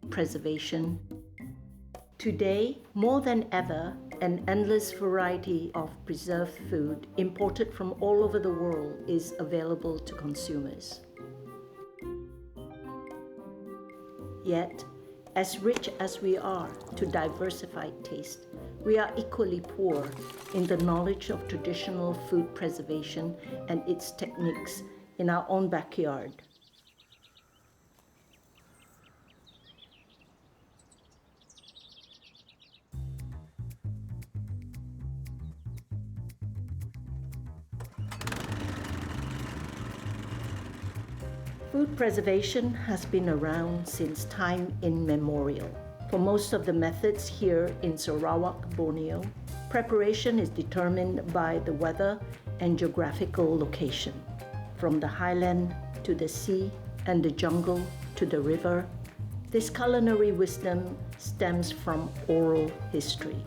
Preservation. Today, more than ever, an endless variety of preserved food imported from all over the world is available to consumers. Yet, as rich as we are to diversified taste, we are equally poor in the knowledge of traditional food preservation and its techniques in our own backyard. Food preservation has been around since time immemorial. For most of the methods here in Sarawak, Borneo, preparation is determined by the weather and geographical location. From the highland to the sea and the jungle to the river, this culinary wisdom stems from oral history.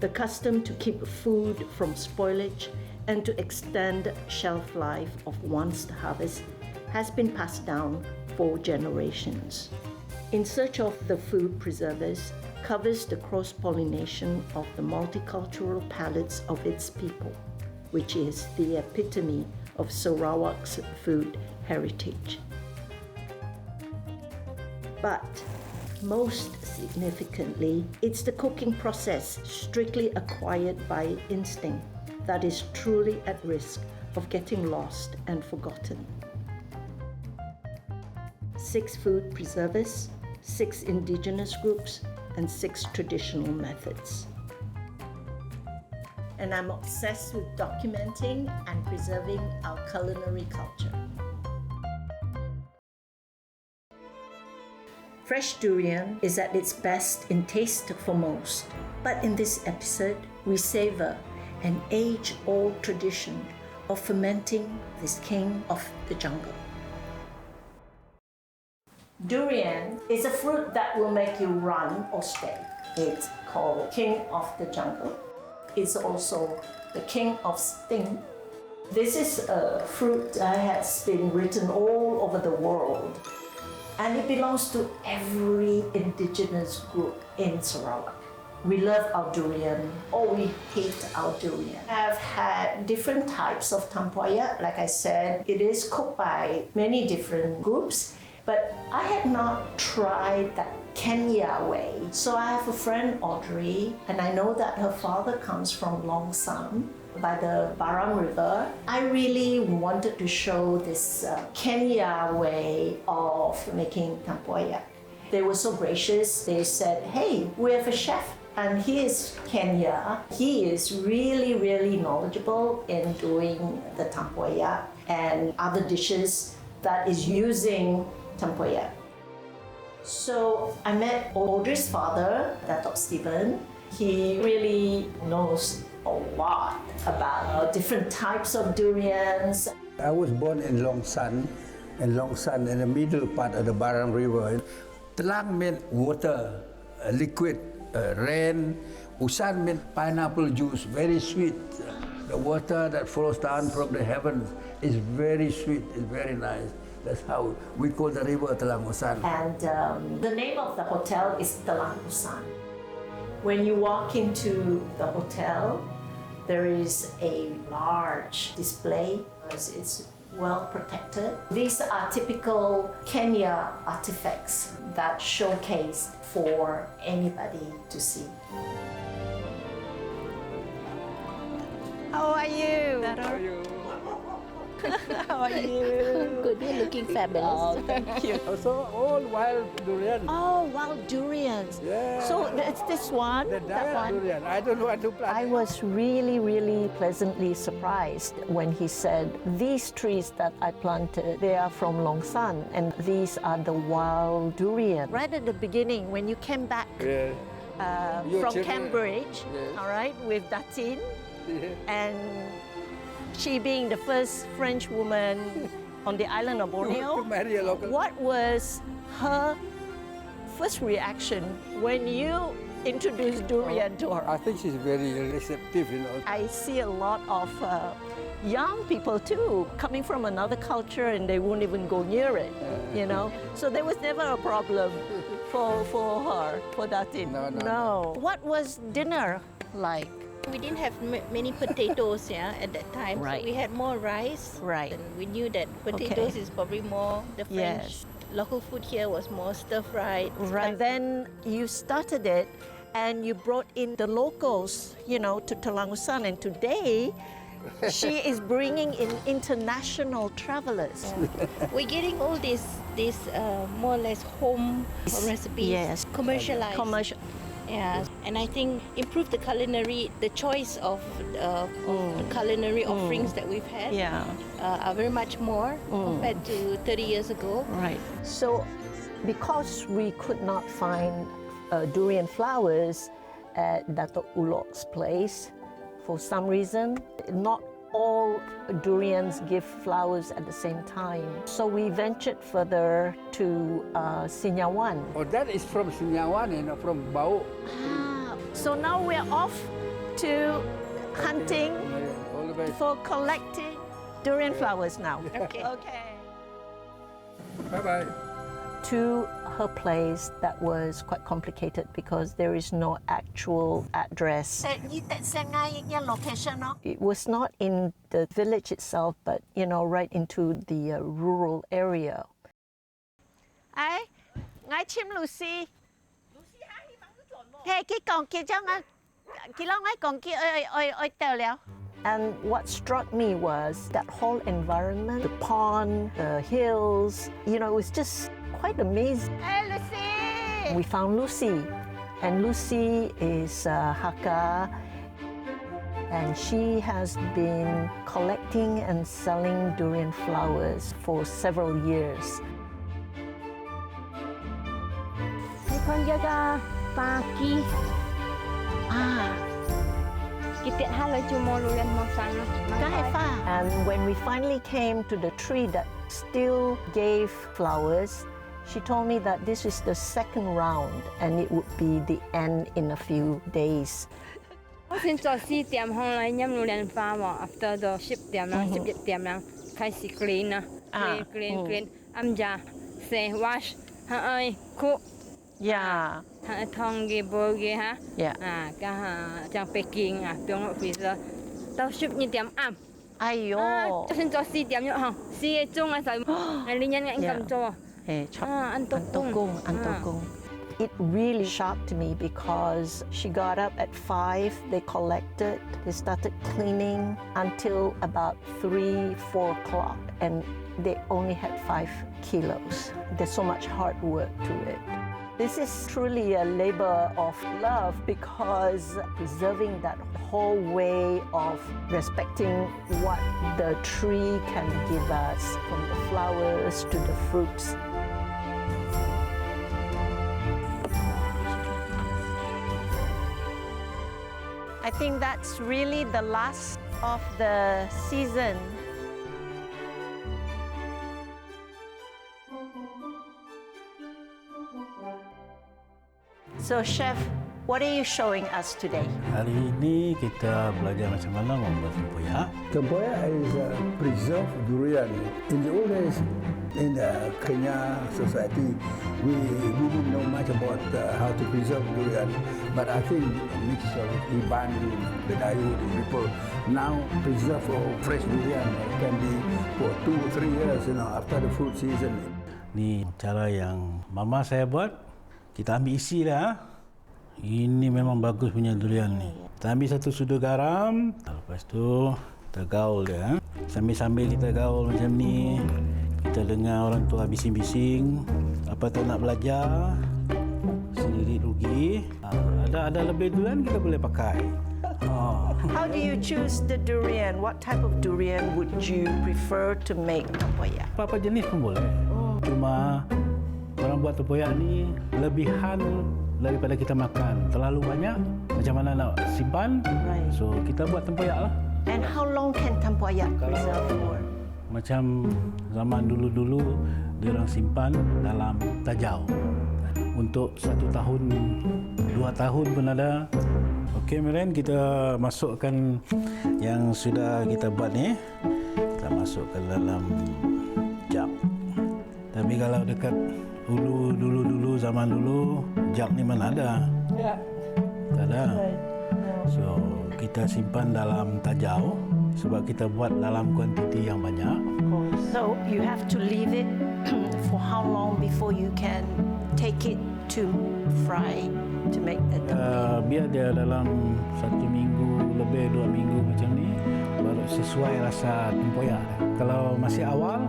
The custom to keep food from spoilage and to extend shelf life of one's harvest has been passed down for generations. In Search of the Food Preservers covers the cross-pollination of the multicultural palates of its people, which is the epitome of Sarawak's food heritage. But most significantly, it's the cooking process strictly acquired by instinct that is truly at risk of getting lost and forgotten. 6 food preservers, 6 indigenous groups, and 6 traditional methods. And I'm obsessed with documenting and preserving our culinary culture. Fresh durian is at its best in taste for most, but in this episode, we savor an age-old tradition of fermenting this king of the jungle. Durian is a fruit that will make you run or stay. It's called king of the jungle. It's also the king of sting. This is a fruit that has been written all over the world, and it belongs to every indigenous group in Sarawak. We love our durian, or we hate our durian. I've had different types of tempoyak. Like I said, it is cooked by many different groups. But I had not tried that Kenya way. So I have a friend, Audrey, and I know that her father comes from Long San by the Barang River. I really wanted to show this Kenya way of making tempoyak. They were so gracious. They said, hey, we have a chef and he is Kenya. He is really, really knowledgeable in doing the tempoyak and other dishes that is using tempoyak. So I met Audrey's father, Datuk Stephen. He really knows a lot about different types of durians. I was born in Long San, in the middle part of the Barang River. Telang meant water, liquid, rain. Usan meant pineapple juice, very sweet. The water that flows down from the heavens is very sweet, it's very nice. That's how we call the river Telang Usan. And the name of the hotel is Telang Usan. When you walk into the hotel, there is a large display. It's well protected. These are typical Kenya artifacts that showcase for anybody to see. How are you? How are you? How are you? Good, you're looking fabulous. Oh, thank you. Also, all wild durian. Oh, wild durians. Yeah. So it's this one, The that one. durian. I don't know what to plant. I was really, really pleasantly surprised when he said, these trees that I planted, they are from Long San, and these are the wild durian. Right at the beginning, when you came back Yeah. Your from children. Cambridge, Yes. all right, with Datin, Yeah. and she being the first French woman on the island of Borneo, To marry a local. what was her first reaction when you introduced durian to her? I think she's very receptive, you know. I see a lot of young people too, coming from another culture, and they won't even go near it, you know. So there was never a problem for her, for Datin. No. What was dinner like? We didn't have many potatoes at that time. Right. So we had more rice. Right. And we knew that potatoes is probably more the French. Yes. Local food here was more stir-fried. Right. And then you started it, and you brought in the locals, you know, to Telangusan. And today, she is bringing in international travelers. We're getting all these more or less home recipes. Yes. Commercialized. Commercial. Yeah, and I think improve the culinary, the choice of culinary offerings that we've had Yeah. are very much more compared to 30 years ago. Right. So, because we could not find durian flowers at Dato' Ulok's place, for some reason, not all durians give flowers at the same time. So we ventured further to Sinyawan. Oh, that is from Sinyawan and from Bau. So now we're off to hunting All the way. for collecting durian flowers now. Okay. Okay. Bye-bye. To her place, that was quite complicated because there is no actual address. It was not in the village itself, but you know, right into the rural area. Ai, ngai chim Lucy. Hey, cái còn kia cho ngai, kia lo ngai còn kia oi tèo liao. And what struck me was that whole environment, the pond, the hills, you know, it was just quite amazing. Hey, Lucy! We found Lucy, and Lucy is Hakka, and she has been collecting and selling durian flowers for several years. Con jaga pagi. Kita halal cuma durian mau sana. And when we finally came to the tree that still gave flowers, she told me that this is the second round and it would be the end in a few days. 先做4點後來飲兩花喎 ，after 到10點啦，11點啦，開始 clean 啦，clean，啱咋，say wash，嚇cook， Yeah. 嚇湯嘅煲嘅嚇， Yeah. 家將 packing 放落 freezer， 到12點啱， Ayo. 先做4點咗嚇，4個鐘啊就，係你人咁做， Hey, Antokong. Antokong. It really shocked me because she got up at 5, they collected, they started cleaning until about 3, 4 o'clock, and they only had 5 kilos. There's so much hard work to it. This is truly a labor of love because preserving that whole way of respecting what the tree can give us, from the flowers to the fruits. I think that's really the last of the season. So, Chef, what are you showing us today? Hari ini kita belajar macam mana membuat tempoyak. Tempoyak is preserved durian. In the old days, in the Kenya society, we didn't know much about how to preserve durian. But I think a mixture of Iban, the Dayu, the people now preserve fresh durian can be for 2 or 3 years, after the fruit season. Ni cara yang mama saya buat. Kita ambil isi dah. Ini memang bagus punya durian ni. Kita ambil 1 sudu garam. Lepas tu kita gaul dia. Sambil-sambil kita gaul macam ni, kita dengar orang tua bising-bising. Apa tu nak belajar, sendiri rugi. Ada lebih durian kita boleh pakai. How do you choose the durian? What type of durian would you prefer to make tempoyak? Apa-apa jenis pun boleh. Cuma orang buat tempoyak ni lebihan daripada kita makan. Terlalu banyak, macam mana nak simpan? Right. So kita buat tempoyak lah. And how long can tempoyak preserve for? Macam zaman dulu-dulu, dia orang simpan dalam tajau. Untuk 1 tahun, 2 tahun pun ada. Okey, Marian, kita masukkan yang sudah kita buat ni. Kita masukkan dalam jug. Tapi kalau dekat dulu zaman dulu, jug ni mana ada? Yeah. Tak ada. Right. So, kita simpan dalam tajau sebab kita buat dalam kuantiti yang banyak. So you have to leave it for how long before you can take it to fry to make the tempoyak? Biar dia dalam 1 minggu lebih 2 minggu macam ni baru sesuai rasa tempoyak. Kalau masih awal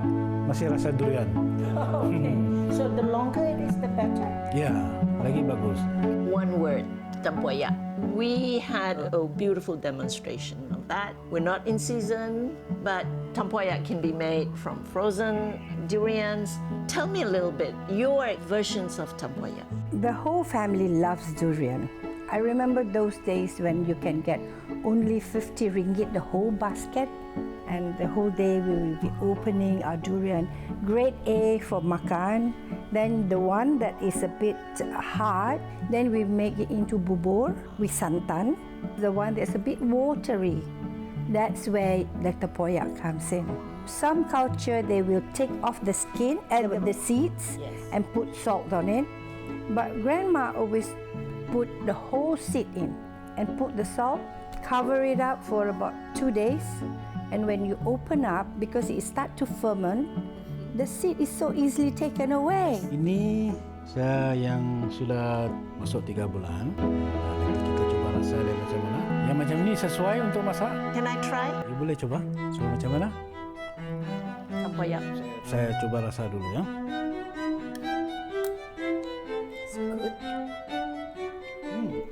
masih rasa durian. Okay. So the longer it is, the better. Ya, lagi bagus. One word, tempoyak. We had a beautiful demonstration of that. We're not in season, but tempoyak can be made from frozen durians. Tell me a little bit, your versions of tempoyak. The whole family loves durian. I remember those days when you can get only 50 ringgit the whole basket, and the whole day we will be opening our durian. Grade A for makan. Then the one that is a bit hard, then we make it into bubur with santan. The one that's a bit watery, that's where the tempoyak comes in. Some culture, they will take off the skin and the seeds and put salt on it. But grandma always put the whole seed in and put the salt, cover it up for about 2 days. And when you open up, because it start to ferment, the seed is so easily taken away. Ini saya yang sudah masuk 3 bulan. Nanti kita cuba rasa dia macam mana. Yang macam ni sesuai untuk masak. Can I try? You boleh cuba. So macam mana? Tempoyak. Saya cuba rasa dulu ya.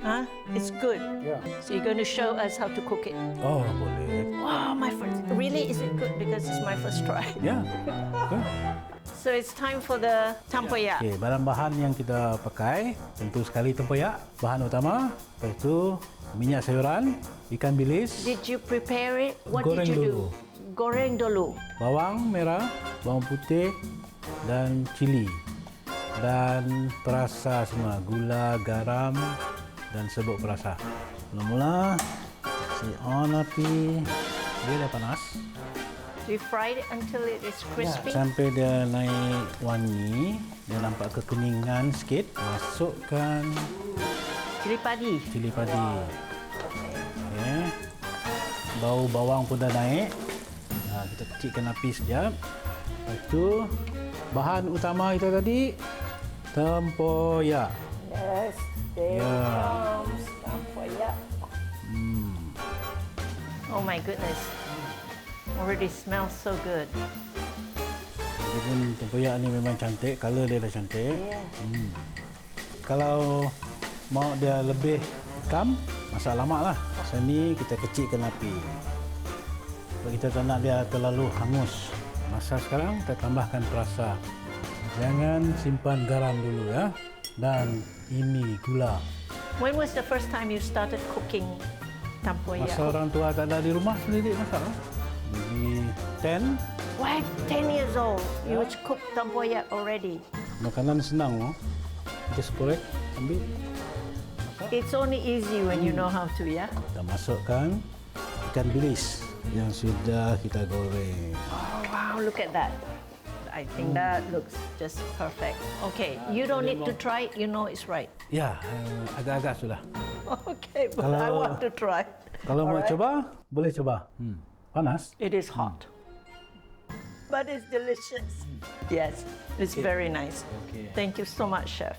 Huh? It's good. Yeah. So you're going to show us how to cook it. Oh, boleh. Wow, my first. Really, is it good? Because it's my first try. Ya. Okay. So it's time for the tempoyak. Okey, bahan-bahan yang kita pakai tentu sekali tempoyak, bahan utama. Lepas itu minyak sayuran, ikan bilis, Did you prepare it? What Goreng did you dulu. do? Goreng dulu. bawang merah, bawang putih dan cili. Dan perasa semua, gula, garam dan serbuk perasa. Mula-mula si on api, dia dah panas. So you fried it until it is crispy. Sampai dia naik wangi, dia nampak kekuningan sikit. Masukkan Cili padi. cili padi. Okay. Bau bawang pun dah naik. Kita kecilkan api sekejap. Lepas tu, bahan utama kita tadi, tempoyak. Yes, there comes tempoyak. Oh my goodness. Already smells so good. Walaupun tempoyak ni memang cantik, color dia dah cantik. Yeah. Kalau mau dia lebih hitam, masak lama lah. Masa ni kita kecilkan api. Sebab kita tak nak dia terlalu hangus. Masa sekarang kita tambahkan perasa. Jangan simpan garam dulu ya. Dan ini gula. When was the first time you started cooking tempoyak? Masa orang tua tak ada di rumah sendiri masak lah. Maybe 10. What? 10 years old, you cook tempoyak already. Makanan senang loh. Just korek, ambil. It's only easy when you know how to, yeah? Kita masukkan ikan bilis yang sudah kita goreng. Oh, wow, look at that. I think that looks just perfect. Okay, you don't need to try it, you know it's right. Ya, agak-agak sudah. Okay, but I Kalau- want to try. Kalau mau Alright. coba, boleh coba. Panas. It is hot. But it's delicious. Yes, it's very nice. Okay. Thank you so much, Chef.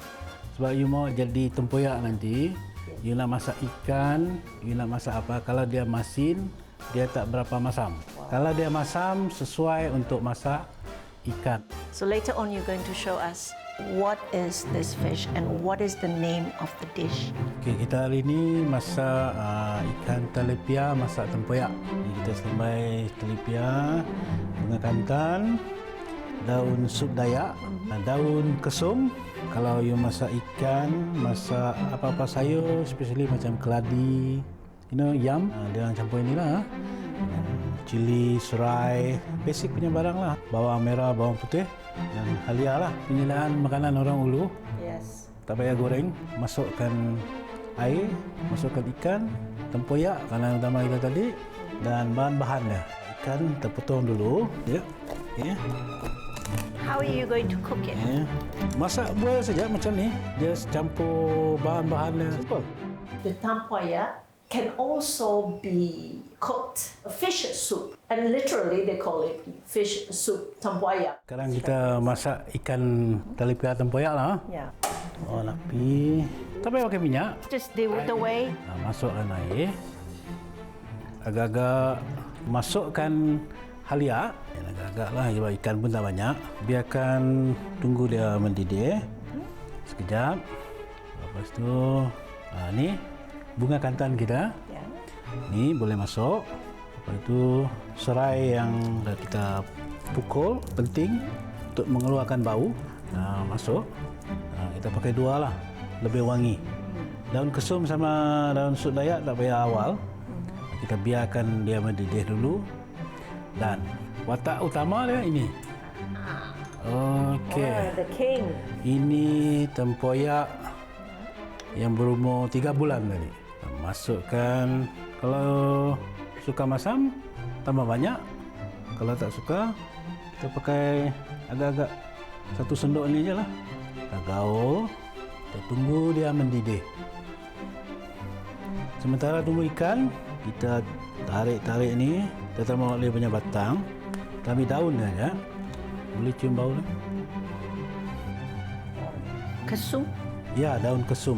Sebab you mau jadi tempoyak nanti, you nak masak ikan, you nak masak apa, kalau dia masin, dia tak berapa masam. Kalau dia masam, sesuai untuk masak ikan. So later on, you're going to show us what is this fish and what is the name of the dish. Okey, kita hari ini masak ikan telepia, masak tempoyak. Jadi kita standby telepia, bunga kantan, daun sup dayak, daun kesum. Kalau you masak ikan, masak apa-apa sayur, especially macam keladi, yam, dia orang campur inilah. Cili, serai, basic punya barang lah. Bawang merah, bawang putih dan halia lah. Penyelaan makanan orang Ulu. Yes. Tak payah goreng, masukkan air, masukkan ikan, tempoyak, makanan utama kita tadi dan bahan-bahannya. Ikan kita potong dulu. Ya. Okay. How are you going to cook it? Ya. Masak boil saja macam ni. Just campur bahan-bahannya. Simple. The tempoyak can also be cooked fish soup, and literally they call it fish soup tempoyak. Sekarang kita masak ikan talipia tempoyak lah. Yeah. Oh, napi. Tak payah pakai minyak. Just dilute away. Masukkan air. Agak-agak masukkan halia. Agak-agak lah sebab ikan pun tak banyak. Biarkan tunggu dia mendidih. Sekejap. Lepas tu, ni bunga kantan kita. Ni boleh masuk. Lepas itu serai yang dah kita pukul, penting untuk mengeluarkan bau. Masuk. Kita pakai 2 lah, lebih wangi. Daun kesum sama daun sup dayak tak payah awal. Kita biarkan dia mendidih dulu. Dan watak utama dia ini. Okey. The king. Ini tempoyak yang berumur 3 bulan tadi. Masukkan, kalau suka masam tambah banyak. Kalau tak suka, kita pakai agak-agak 1 sendok ni je lah. Kita gaul, kita tunggu dia mendidih. Sementara tunggu ikan, kita tarik-tarik ni, kita tambah dia punya batang. Kita ambil daun saja. Boleh cium bau ni. Kesum. Ya, daun kesum.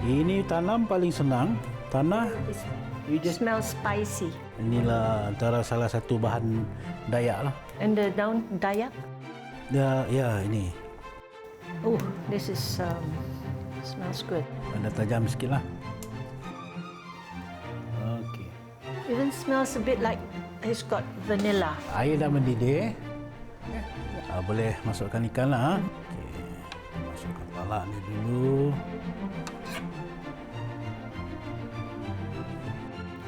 Ini tanam paling senang. Tanah It smells spicy. inilah antara salah satu bahan Dayak lah. And the daun dayak. Ya, ini. Oh, this is smells good. Ada tajam sikit lah. Okey. Even smells a bit like it's got vanilla. Air dah mendidih. Boleh masukkan ikan lah. Okey. Masukkan palak ni dulu.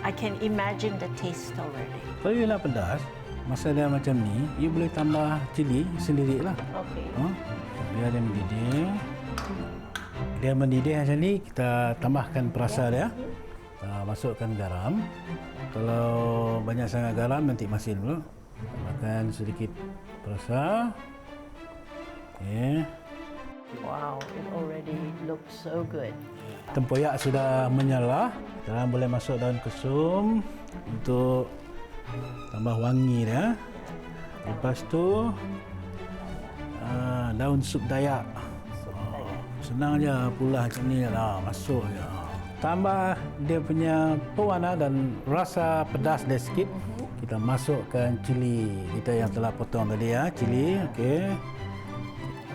I can imagine the taste already. Kalau you nak pedas, masa dia macam ni, you boleh tambah cili sendiri lah. Okay. Biar dia mendidih. Dia mendidih macam ni, kita tambahkan perasa dia. Masukkan garam. Kalau banyak sangat garam, nanti masin dulu. Tambahkan sedikit perasa. Okay. Wow, it already looks so good. Tempoyak sudah menyala. Sekarang boleh masuk daun kesum untuk tambah wangi dia. Lepas tu daun sup dayak. Senang je pula macam ni lah, masuk je. Tambah dia punya pewarna dan rasa pedas dia sikit. Kita masukkan cili kita yang telah potong tadi ya, cili. Okey.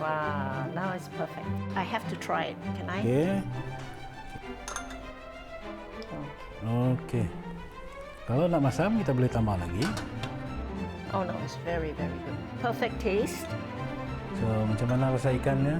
Wow, now it's perfect. I have to try it. Can I? Okey. Okey. Kalau nak masam, kita boleh tambah lagi. Oh no, it's very, very good. Perfect taste. So, macam mana rasa ikannya?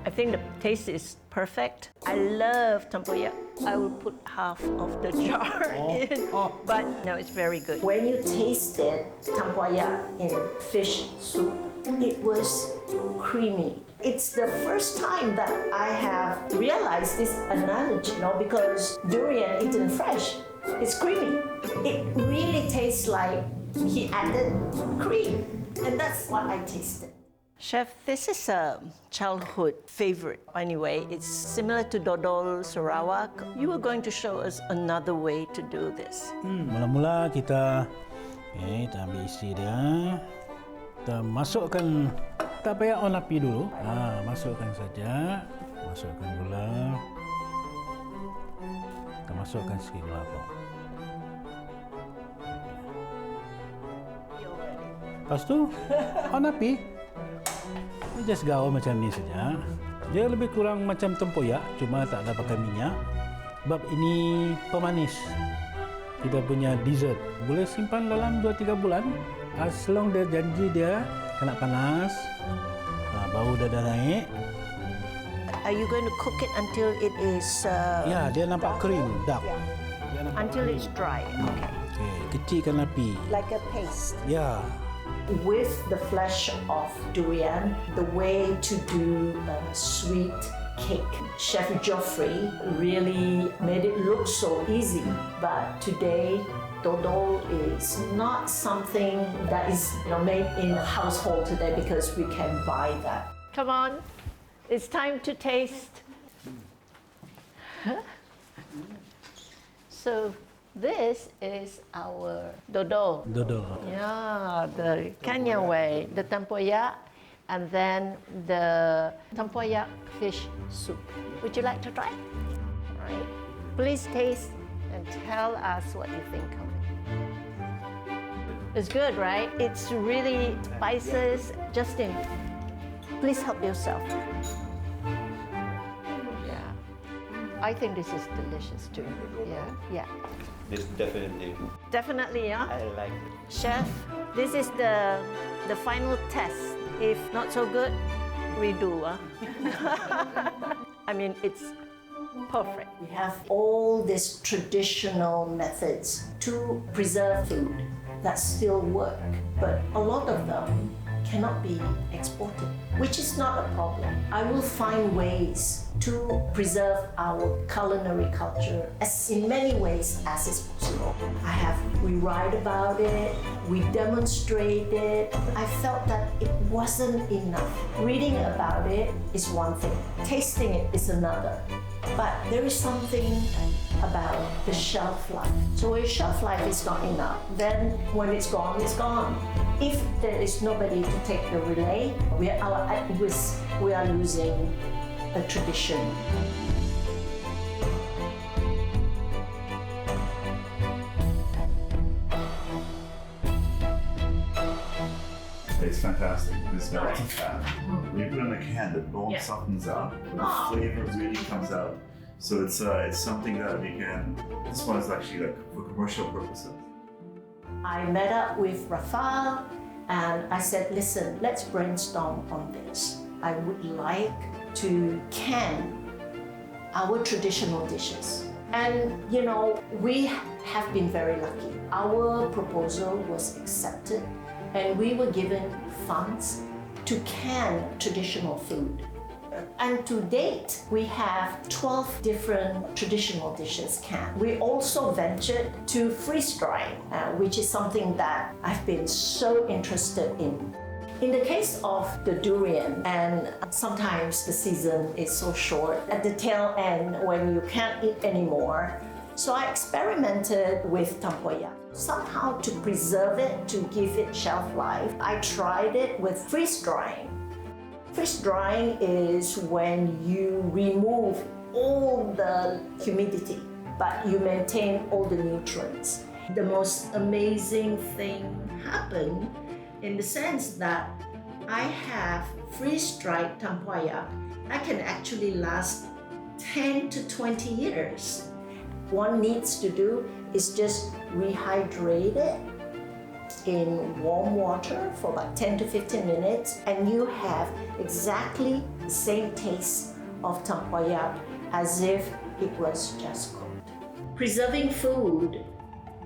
I think the taste is perfect. I love tempoyak. I will put half of the jar in, but no, it's very good. When you tasted tempoyak in fish soup, it was creamy. It's the first time that I have realized this analogy, because durian eaten fresh, it's creamy. It really tastes like he added cream, and that's what I tasted. Chef, this is a childhood favorite. Anyway, it's similar to dodol Sarawak. You were going to show us another way to do this. Mula-mula kita ambil isi dia. Kita masukkan, tak payah on api dulu. Masukkan saja. Masukkan gula. Kita masukkan sikit gula pun. Lepas tu, on api. Just gaul macam ni saja. Dia lebih kurang macam tempoyak, cuma tak ada pakai minyak. Sebab ini pemanis. Kita punya dessert. Boleh simpan dalam 2-3 bulan. As long dia janji dia kena panas. Bau dah naik. Are you going to cook it until it is... Ya, dia nampak kering, dark. Until it's dry. Okay. Okey, kecilkan api. Like a paste. Ya. with the flesh of durian, the way to do a sweet cake. Chef Geoffrey really made it look so easy, but today dodol is not something that is made in the household today because we can buy that. Come on, it's time to taste. So this is our dodol. Dodol. Yeah, the Kenyan way, the tempoyak, and then the tempoyak fish soup. Would you like to try? All right. Please taste and tell us what you think of it. It's good, right? It's really spices. Justin, please help yourself. Yeah. I think this is delicious too. Yeah. This definitely. Definitely, yeah. I like it. Chef, this is the final test. If not so good, redo. I mean, it's perfect. We have all these traditional methods to preserve food that still work, but a lot of them cannot be exported, which is not a problem. I will find ways to preserve our culinary culture as in many ways as is possible. We write about it, we demonstrate it. I felt that it wasn't enough. Reading about it is one thing, tasting it is another. But there is something about the shelf life. So if shelf life is not enough, then when it's gone, it's gone. If there is nobody to take the relay, we are at risk. We are losing a tradition. It's fantastic. This melted fat. When you put it in the can, the bone softens out, the flavor really comes out. So it's something that we can. This one is actually like for commercial purposes. I met up with Rafael and I said, listen, let's brainstorm on this. I would like to can our traditional dishes. And we have been very lucky. Our proposal was accepted and we were given funds to can traditional food. And to date, we have 12 different traditional dishes canned. We also ventured to freeze drying, which is something that I've been so interested in. In the case of the durian, and sometimes the season is so short, at the tail end when you can't eat anymore, so I experimented with tempoyak. Somehow to preserve it, to give it shelf life, I tried it with freeze drying. Freeze drying is when you remove all the humidity, but you maintain all the nutrients. The most amazing thing happened in the sense that I have freeze-dried tempoyak. I can actually last 10 to 20 years. One needs to do is just rehydrate it in warm water for about 10 to 15 minutes, and you have exactly the same taste of tempoyak as if it was just cooked. Preserving food,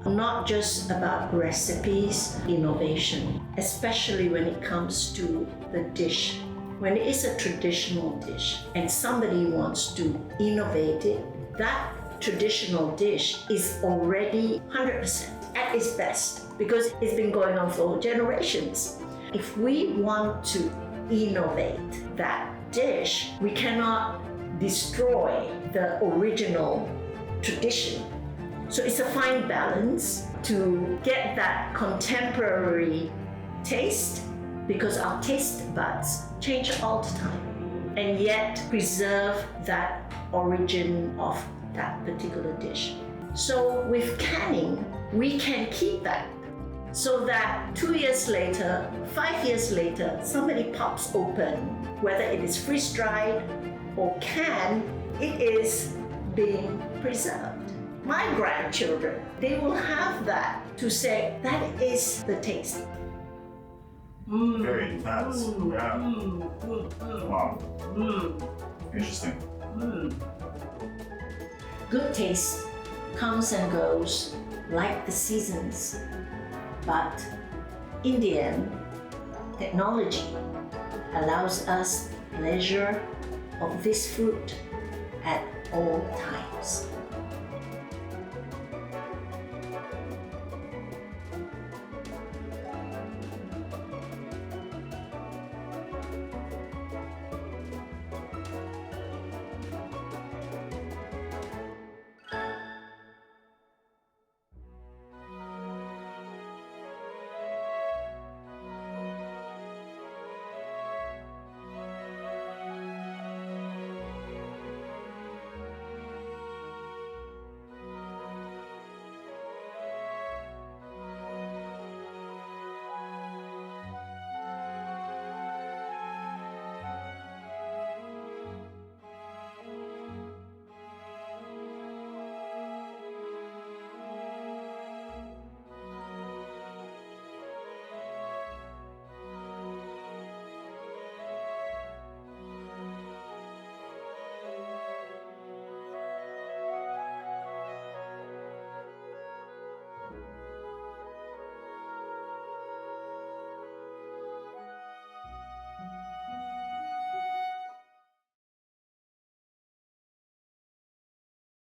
not just about recipes, innovation, especially when it comes to the dish. When it is a traditional dish and somebody wants to innovate it, that traditional dish is already 100% at its best because it's been going on for generations. If we want to innovate that dish, we cannot destroy the original tradition. So it's a fine balance to get that contemporary taste because our taste buds change all the time, and yet preserve that origin of that particular dish. So with canning, we can keep that so that 2 years later, 5 years later, somebody pops open, whether it is freeze-dried or canned, it is being preserved. My grandchildren, they will have that to say, that is the taste. Very intense. Yeah. Wow. Interesting. Good taste comes and goes like the seasons, but in the end, technology allows us pleasure of this fruit at all times.